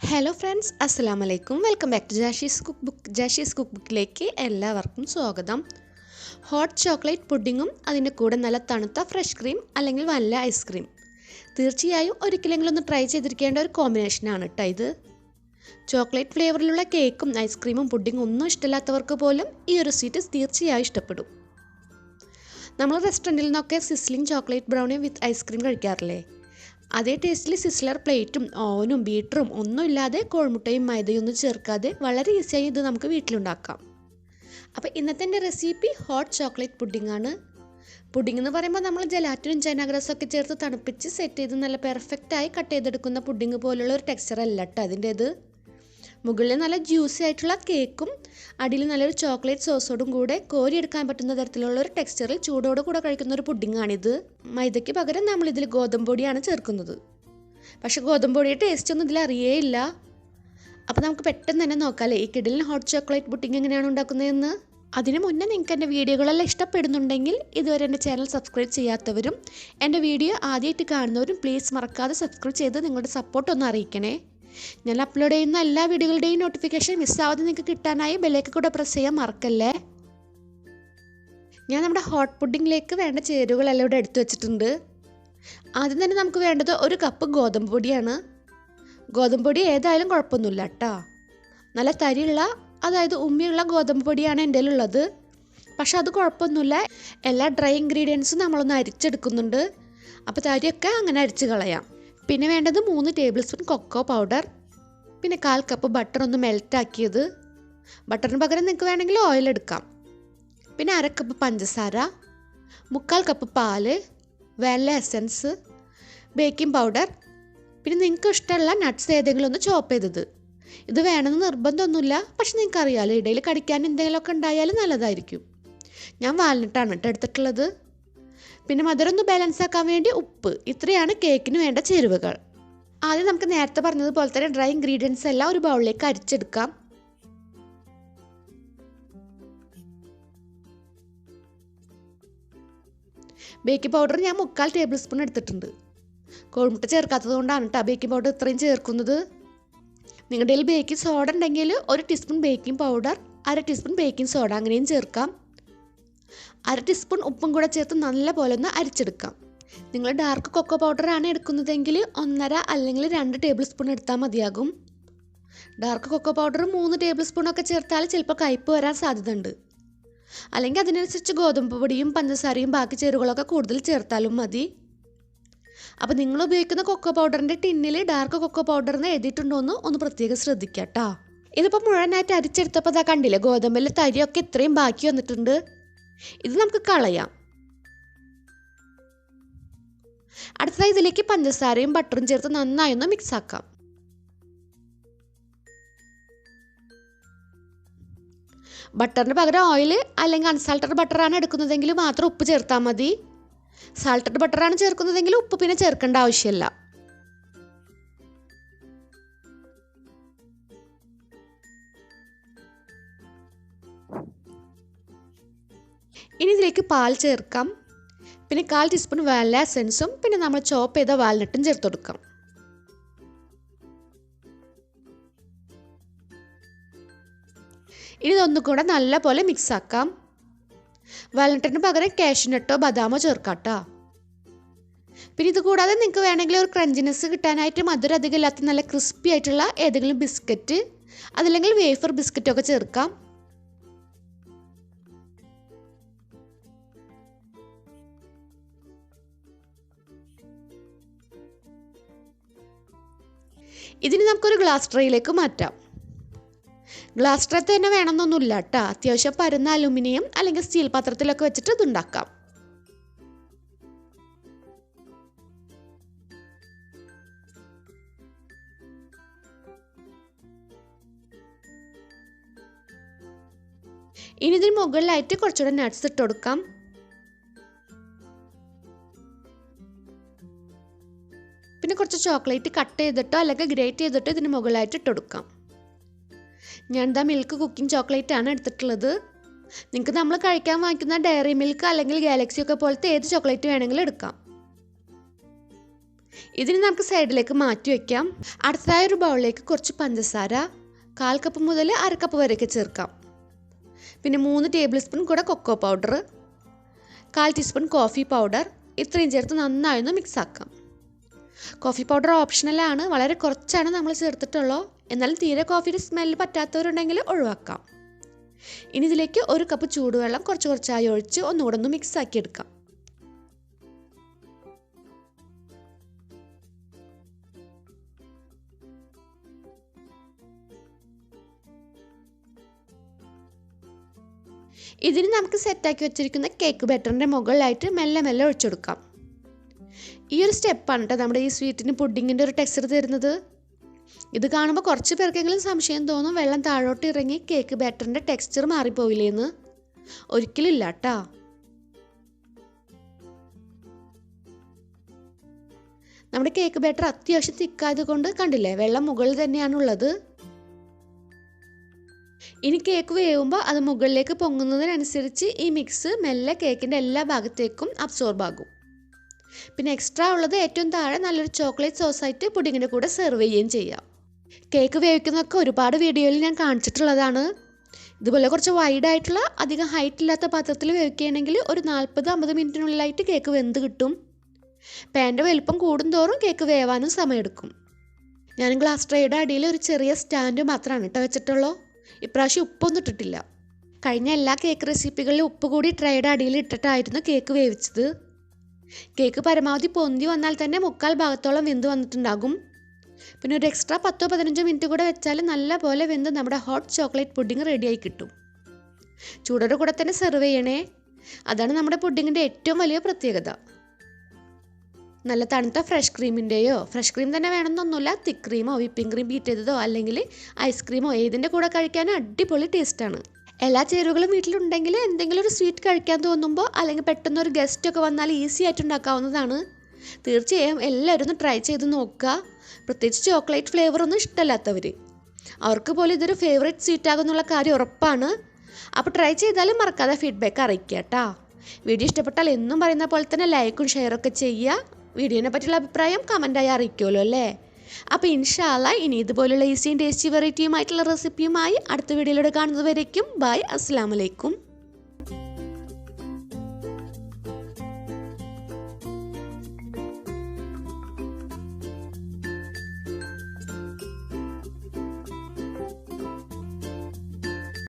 Hello friends, അസ്സലാമു അലൈക്കും. Welcome back to Jashi's cook ബുക്കിലേക്ക് എല്ലാവർക്കും സ്വാഗതം. ഹോട്ട് ചോക്ലേറ്റ് പുഡിങ്ങും അതിൻ്റെ കൂടെ നല്ല തണുത്ത ഫ്രഷ് ക്രീം അല്ലെങ്കിൽ വല്ല ഐസ്ക്രീം തീർച്ചയായും ഒരിക്കലെങ്കിലും ഒന്ന് ട്രൈ ചെയ്തിരിക്കേണ്ട ഒരു കോമ്പിനേഷനാണ് കേട്ടോ ഇത്. ചോക്ലേറ്റ് ഫ്ലേവറിലുള്ള കേക്കും ഐസ്ക്രീമും പുഡിങ്ങും ഒന്നും ഇഷ്ടമില്ലാത്തവർക്ക് പോലും ഈ ഒരു സ്വീറ്റ് തീർച്ചയായും ഇഷ്ടപ്പെടും. നമ്മൾ റെസ്റ്റോറൻറ്റിൽ നിന്നൊക്കെ sizzling chocolate brownie with ice cream കഴിക്കാറില്ലേ? അതേ ടേസ്റ്റിൽ സിസ്ലർ പ്ലേറ്റും ഓവനും ബീറ്ററും ഒന്നും ഇല്ലാതെ കോഴിമുട്ടയും മൈദയും ഒന്നും ചേർക്കാതെ വളരെ ഈസിയായി ഇത് നമുക്ക് വീട്ടിലുണ്ടാക്കാം. അപ്പോൾ ഇന്നത്തെ എൻ്റെ റെസിപ്പി ഹോട്ട് ചോക്ലേറ്റ് പുഡിങ്ങാണ്. പുഡിംഗ് എന്ന് പറയുമ്പോൾ നമ്മൾ ജലാറ്റിനും ചൈനാഗ്രാസും ചേർത്ത് തണുപ്പിച്ച് സെറ്റ് ചെയ്ത് നല്ല പെർഫെക്റ്റായി കട്ട് ചെയ്തെടുക്കുന്ന പുഡിങ് പോലുള്ള ഒരു ടെക്സ്ചർ അല്ല കേട്ടോ അതിൻ്റേത്. മുകളിൽ നല്ല ജ്യൂസി ആയിട്ടുള്ള കേക്കും അടിയിൽ നല്ലൊരു ചോക്ലേറ്റ് സോസോടും കൂടെ കോരിയെടുക്കാൻ പറ്റുന്ന തരത്തിലുള്ള ഒരു ടെക്സ്ചറിൽ ചൂടോട് കൂടെ കഴിക്കുന്ന ഒരു പുഡിങ്ങാണിത്. മൈദയ്ക്ക് പകരം നമ്മളിതിൽ ഗോതമ്പ് പൊടിയാണ് ചേർക്കുന്നത്. പക്ഷേ ഗോതമ്പ് പൊടിയുടെ ടേസ്റ്റ് ഒന്നും ഇതിൽ അറിയേയില്ല. അപ്പോൾ നമുക്ക് പെട്ടെന്ന് തന്നെ നോക്കാമല്ലേ ഈ കിഡിലിന് ഹോട്ട് ചോക്ലേറ്റ് പുഡിങ് എങ്ങനെയാണ് ഉണ്ടാക്കുന്നതെന്ന്. അതിന് മുന്നേ നിങ്ങൾക്ക് എൻ്റെ വീഡിയോകളെല്ലാം ഇഷ്ടപ്പെടുന്നുണ്ടെങ്കിൽ ഇതുവരെ എൻ്റെ ചാനൽ സബ്സ്ക്രൈബ് ചെയ്യാത്തവരും എൻ്റെ വീഡിയോ ആദ്യമായിട്ട് കാണുന്നവരും പ്ലീസ് മറക്കാതെ സബ്സ്ക്രൈബ് ചെയ്ത് നിങ്ങളുടെ സപ്പോർട്ട് ഒന്ന് അറിയിക്കണേ. ഞാൻ അപ്ലോഡ് ചെയ്യുന്ന എല്ലാ വീഡിയോകളുടെയും നോട്ടിഫിക്കേഷൻ മിസ്സാവാതെ നിങ്ങൾക്ക് കിട്ടാനായി ബെല്ലേക്ക് കൂടെ പ്രസ് ചെയ്യാൻ മറക്കല്ലേ. ഞാൻ നമ്മുടെ ഹോട്ട് പുഡിങ്ങിലേക്ക് വേണ്ട ചേരുവകളെല്ലാം ഇവിടെ എടുത്തു വെച്ചിട്ടുണ്ട്. ആദ്യം തന്നെ നമുക്ക് വേണ്ടത് ഒരു കപ്പ് ഗോതമ്പ് പൊടിയാണ്. ഗോതമ്പ് പൊടി ഏതായാലും കുഴപ്പമൊന്നുമില്ല കേട്ടോ. നല്ല തരിയുള്ള അതായത് ഉമ്മിയുള്ള ഗോതമ്പ് പൊടിയാണ് എൻ്റെ കയ്യിലുള്ളത്. പക്ഷെ അത് കുഴപ്പമൊന്നുമില്ല. എല്ലാ ഡ്രൈ ഇൻഗ്രീഡിയൻസും നമ്മളൊന്ന് അരിച്ചെടുക്കുന്നുണ്ട്. അപ്പോൾ തരിയൊക്കെ അങ്ങനെ അരിച്ച് കളയാം. പിന്നെ വേണ്ടത് 3 ടേബിൾ സ്പൂൺ കൊക്കോ പൗഡർ, പിന്നെ 1/4 കപ്പ് ബട്ടർ ഒന്ന് മെൽറ്റാക്കിയത്. ബട്ടറിന് പകരം നിങ്ങൾക്ക് വേണമെങ്കിൽ ഓയിൽ എടുക്കാം. പിന്നെ 1/2 കപ്പ് പഞ്ചസാര, 3/4 കപ്പ് പാല്, വാനില എസൻസ്, ബേക്കിംഗ് പൗഡർ, പിന്നെ നിങ്ങൾക്ക് ഇഷ്ടമുള്ള നട്ട്സ് ഏതെങ്കിലും ഒന്ന് ചോപ്പ് ചെയ്തത്. ഇത് വേണമെന്ന് നിർബന്ധമൊന്നുമില്ല, പക്ഷെ നിങ്ങൾക്ക് അറിയാമല്ലോ ഇടയിൽ കടിക്കാൻ എന്തെങ്കിലുമൊക്കെ ഉണ്ടായാലും നല്ലതായിരിക്കും. ഞാൻ വാൽനട്ടാണ് കേട്ടോ എടുത്തിട്ടുള്ളത്. പിന്നെ മധുരം ഒന്ന് ബാലൻസ് ആക്കാൻ വേണ്ടി ഉപ്പ്. ഇത്രയാണ് കേക്കിന് വേണ്ട ചേരുവകൾ. ആദ്യം നമുക്ക് നേരത്തെ പറഞ്ഞതുപോലെ തന്നെ ഡ്രൈ ഇൻഗ്രീഡിയൻസ് എല്ലാം ഒരു ബൗളിലേക്ക് അരിച്ചെടുക്കാം. ബേക്കിംഗ് പൗഡർ ഞാൻ 3/4 ടേബിൾ സ്പൂൺ എടുത്തിട്ടുണ്ട്. കോഴിമുട്ട ചേർക്കാത്തത് കൊണ്ടാണ് കേട്ടോ ബേക്കിംഗ് പൗഡർ ഇത്രയും ചേർക്കുന്നത്. നിങ്ങളുടെ കയ്യിൽ ബേക്കിംഗ് സോഡ ഉണ്ടെങ്കിൽ 1 teaspoon baking powder, 1/2 teaspoon baking soda അങ്ങനെയും ചേർക്കാം. 1/2 ടീസ്പൂൺ ഉപ്പും കൂടെ ചേർത്ത് നല്ല പോലെ ഒന്ന് അരിച്ചെടുക്കാം. നിങ്ങൾ ഡാർക്ക് കൊക്കോ പൗഡറാണ് എടുക്കുന്നതെങ്കിൽ 1.5 അല്ലെങ്കിൽ 2 ടേബിൾ സ്പൂൺ എടുത്താൽ മതിയാകും. ഡാർക്ക് കൊക്കോ പൗഡർ 3 ടേബിൾ സ്പൂണൊക്കെ ചേർത്താൽ ചിലപ്പോൾ കയ്പ്പ് വരാൻ സാധ്യതയുണ്ട്. അല്ലെങ്കിൽ അതിനനുസരിച്ച് ഗോതമ്പ് പൊടിയും പഞ്ചസാരയും ബാക്കി ചേരുവകളൊക്കെ കൂടുതൽ ചേർത്താലും മതി. അപ്പോൾ നിങ്ങൾ ഉപയോഗിക്കുന്ന കൊക്കോ പൗഡറിൻ്റെ ടിന്നിൽ ഡാർക്ക് കൊക്കോ പൗഡർ എന്ന് എഴുതിയിട്ടുണ്ടോ എന്ന് ഒന്ന് പ്രത്യേകം ശ്രദ്ധിക്കുക കേട്ടോ. ഇതിപ്പോൾ മുഴുവനായിട്ട് അരിച്ചെടുത്തപ്പോൾ അതാ കണ്ടില്ലേ, ഗോതമ്പിലെ തരിയൊക്കെ ഇത്രയും ബാക്കി വന്നിട്ടുണ്ട്. ഇത് നമുക്ക് കളയാം. അടുത്തതായി ഇതിലേക്ക് പഞ്ചസാരയും ബട്ടറും ചേർത്ത് നന്നായി ഒന്ന് മിക്സ് ആക്കാം. ബട്ടറിന് പകരം ഓയിൽ അല്ലെങ്കിൽ അൺസാൾട്ടഡ് ബട്ടറാണ് എടുക്കുന്നതെങ്കിൽ മാത്രം ഉപ്പ് ചേർത്താൽ മതി. സാൾട്ടഡ് ബട്ടറാണ് ചേർക്കുന്നതെങ്കിൽ ഉപ്പ് പിന്നെ ചേർക്കേണ്ട ആവശ്യമില്ല. ഇനി ഇതിലേക്ക് പാൽ ചേർക്കാം. പിന്നെ 1/4 ടീസ്പൂൺ വാനില എസൻസും പിന്നെ നമ്മൾ ചോപ്പ് ചെയ്ത വാൽനട്ടും ചേർത്ത് കൊടുക്കാം. ഇനി ഇതൊന്നുകൂടെ നല്ല പോലെ മിക്സ് ആക്കാം. വാൽനട്ടിന് പകരം കാഷ്യൂനട്ടോ ബദാമോ ചേർക്കാം കേട്ടോ. പിന്നെ ഇത് കൂടാതെ നിങ്ങൾക്ക് വേണമെങ്കിൽ ഒരു ക്രഞ്ചിനെസ് കിട്ടാനായിട്ട് മധുരം അധികം ഇല്ലാത്ത നല്ല ക്രിസ്പി ആയിട്ടുള്ള ഏതെങ്കിലും ബിസ്ക്കറ്റ് അതല്ലെങ്കിൽ വേഫർ ബിസ്ക്കറ്റൊക്കെ ചേർക്കാം. ഇതിന് നമുക്കൊരു ഗ്ലാസ് ട്രേയിലേക്ക് മാറ്റാം. ഗ്ലാസ് ട്രേ തന്നെ വേണമെന്നൊന്നുമില്ല കേട്ടോ. അത്യാവശ്യം പരന്ന അലുമിനിയം അല്ലെങ്കിൽ സ്റ്റീൽ പാത്രത്തിലൊക്കെ വെച്ചിട്ട് ഇതുണ്ടാക്കാം. ഇനി ഇതിന് മുകളിലായിട്ട് കുറച്ചുകൂടെ നട്ട്സ് ഇട്ട് കൊടുക്കാം. പിന്നെ കുറച്ച് ചോക്ലേറ്റ് കട്ട് ചെയ്തിട്ടോ അല്ലെങ്കിൽ ഗ്രേറ്റ് ചെയ്തിട്ടോ ഇതിന് മുകളിലായിട്ട് ഇട്ട് കൊടുക്കാം. ഞാൻ എന്താ മിൽക്ക് കുക്കിംഗ് ചോക്ലേറ്റ് ആണ് എടുത്തിട്ടുള്ളത്. നിങ്ങൾക്ക് നമ്മൾ കഴിക്കാൻ വാങ്ങിക്കുന്ന ഡയറി മിൽക്ക് അല്ലെങ്കിൽ ഗാലക്സി ഒക്കെ പോലത്തെ ഏത് ചോക്ലേറ്റ് വേണമെങ്കിലും എടുക്കാം. ഇതിന് നമുക്ക് സൈഡിലേക്ക് മാറ്റി വയ്ക്കാം. അടുത്തതായ ഒരു ബൗളിലേക്ക് കുറച്ച് പഞ്ചസാര 1/4 കപ്പ് മുതൽ 1/2 കപ്പ് വരെയൊക്കെ ചേർക്കാം. പിന്നെ 3 ടേബിൾ സ്പൂൺ കൂടെ cocoa powder, 1/4 teaspoon coffee powder, ഇത്രയും ചേർത്ത് നന്നായി ഒന്ന് മിക്സ് ആക്കാം. കോഫി പൗഡർ ഓപ്ഷണലാണ്, വളരെ കുറച്ചാണ് നമ്മൾ ചേർത്തിട്ടുള്ളൂ. എന്നാലും തീരെ കോഫിയുടെ സ്മെല്ല് പറ്റാത്തവരുണ്ടെങ്കിൽ ഒഴിവാക്കാം. ഇനി ഇതിലേക്ക് 1 കപ്പ് ചൂടുവെള്ളം കുറച്ചായി ഒഴിച്ച് ഒന്നുകൂടെ ഒന്ന് മിക്സ് ആക്കി എടുക്കാം. ഇതിന് നമുക്ക് സെറ്റാക്കി വെച്ചിരിക്കുന്ന കേക്ക് ബാറ്ററിൻ്റെ മുകളിലായിട്ട് മെല്ലെ മെല്ലെ ഒഴിച്ചെടുക്കാം. ഈ ഒരു സ്റ്റെപ്പാണ് കേട്ടോ നമ്മുടെ ഈ സ്വീറ്റിന് പുഡിങ്ങിൻ്റെ ഒരു ടെക്സ്ചർ തരുന്നത്. ഇത് കാണുമ്പോൾ കുറച്ച് പേർക്കെങ്കിലും സംശയം തോന്നും, വെള്ളം താഴോട്ട് ഇറങ്ങി കേക്ക് ബാറ്ററിൻ്റെ ടെക്സ്ചർ മാറിപ്പോയില്ലേന്ന്. ഒരിക്കലും ഇല്ല കേട്ടോ. നമ്മുടെ കേക്ക് ബാറ്റർ അത്യാവശ്യം തിക്കായത് കൊണ്ട് കണ്ടില്ലേ, വെള്ളം മുകളിൽ തന്നെയാണുള്ളത്. ഇനി കേക്ക് വേവുമ്പോൾ അത് മുകളിലേക്ക് പൊങ്ങുന്നതിനനുസരിച്ച് ഈ മിക്സ് മെല്ലെ കേക്കിൻ്റെ എല്ലാ ഭാഗത്തേക്കും അബ്സോർബ് ആകും. പിന്നെ എക്സ്ട്രാ ഉള്ളത് ഏറ്റവും താഴെ നല്ലൊരു ചോക്ലേറ്റ് സോസായിട്ട് പുഡിങ്ങിൻ്റെ കൂടെ സെർവ് ചെയ്യുകയും ചെയ്യാം. കേക്ക് വേവിക്കുന്നതൊക്കെ ഒരുപാട് വീഡിയോയിൽ ഞാൻ കാണിച്ചിട്ടുള്ളതാണ്. ഇതുപോലെ കുറച്ച് വൈഡായിട്ടുള്ള അധികം ഹൈറ്റ് ഇല്ലാത്ത പാത്രത്തിൽ വേവിക്കുകയാണെങ്കിൽ ഒരു 40-50 മിനിറ്റിനുള്ളിലായിട്ട് കേക്ക് വെന്ത് കിട്ടും. പാൻ്റെ വലുപ്പം കൂടുന്തോറും കേക്ക് വേവാനും സമയമെടുക്കും. ഞാൻ ഗ്ലാസ് ട്രേയുടെ അടിയിൽ ഒരു ചെറിയ സ്റ്റാൻഡ് മാത്രമാണ് കേട്ടോ വെച്ചിട്ടുള്ളൂ. ഇപ്രാവശ്യം ഉപ്പൊന്നും ഇട്ടിട്ടില്ല. കഴിഞ്ഞ എല്ലാ കേക്ക് റെസിപ്പികളിലും ഉപ്പ് കൂടി ട്രേയുടെ അടിയിൽ ഇട്ടിട്ടായിരുന്നു കേക്ക് വേവിച്ചത്. കേക്ക് പരമാവധി പൊന്തി വന്നാൽ തന്നെ 1/4 ഭാഗത്തോളം വെന്ത് വന്നിട്ടുണ്ടാകും. പിന്നെ ഒരു എക്സ്ട്രാ 10-15 മിനിറ്റ് കൂടെ വെച്ചാൽ നല്ല പോലെ വെന്ത് നമ്മുടെ ഹോട്ട് ചോക്ലേറ്റ് പുഡിങ് റെഡിയായി കിട്ടും. ചൂടോടെ കൂടെ തന്നെ സെർവ് ചെയ്യണേ. അതാണ് നമ്മുടെ പുഡിങ്ങിൻ്റെ ഏറ്റവും വലിയ പ്രത്യേകത. നല്ല തണുത്ത ഫ്രഷ് ക്രീമിൻ്റെയോ, ഫ്രഷ് ക്രീം തന്നെ വേണമെന്നൊന്നുമില്ല, തിക്ക് ക്രീമോ വിപ്പിംഗ് ക്രീം ബീറ്റ് ചെയ്തതോ അല്ലെങ്കിൽ ഐസ്ക്രീമോ ഏതിൻ്റെ കൂടെ കഴിക്കാനും അടിപൊളി ടേസ്റ്റാണ്. എല്ലാ ചേരുവകളും വീട്ടിലുണ്ടെങ്കിൽ എന്തെങ്കിലും ഒരു സ്വീറ്റ് കഴിക്കാൻ തോന്നുമ്പോൾ അല്ലെങ്കിൽ പെട്ടെന്ന് ഒരു ഗസ്റ്റൊക്കെ വന്നാൽ ഈസി ആയിട്ട് ഉണ്ടാക്കാവുന്നതാണ്. തീർച്ചയായും എല്ലാവരും ഒന്ന് ട്രൈ ചെയ്ത് നോക്കുക. പ്രത്യേകിച്ച് ചോക്ലേറ്റ് ഫ്ലേവറൊന്നും ഇഷ്ടമല്ലാത്തവർ, അവർക്ക് പോലും ഇതൊരു ഫേവറേറ്റ് സ്വീറ്റ് ആകുന്നുള്ള കാര്യം ഉറപ്പാണ്. അപ്പോൾ ട്രൈ ചെയ്താലും മറക്കാതെ ഫീഡ്ബാക്ക് അറിയിക്കുക കേട്ടോ. വീഡിയോ ഇഷ്ടപ്പെട്ടാൽ എന്നും പറയുന്ന പോലെ തന്നെ ലൈക്കും ഷെയറൊക്കെ ചെയ്യുക. വീഡിയോനെ പറ്റിയുള്ള അഭിപ്രായം കമൻറ്റായി അറിയിക്കുമല്ലോ അല്ലേ. അപ്പോൾ ഇൻഷാ അല്ലാഹ് ഇനി ഇതുപോലുള്ള ഈസിയും ടേസ്റ്റി വെറൈറ്റിയുമായിട്ടുള്ള റെസിപ്പിയുമായി അടുത്ത വീഡിയോയിലൂടെ കാണുന്നത് വരേക്കും ബൈ, അസ്സലാമു അലൈക്കും.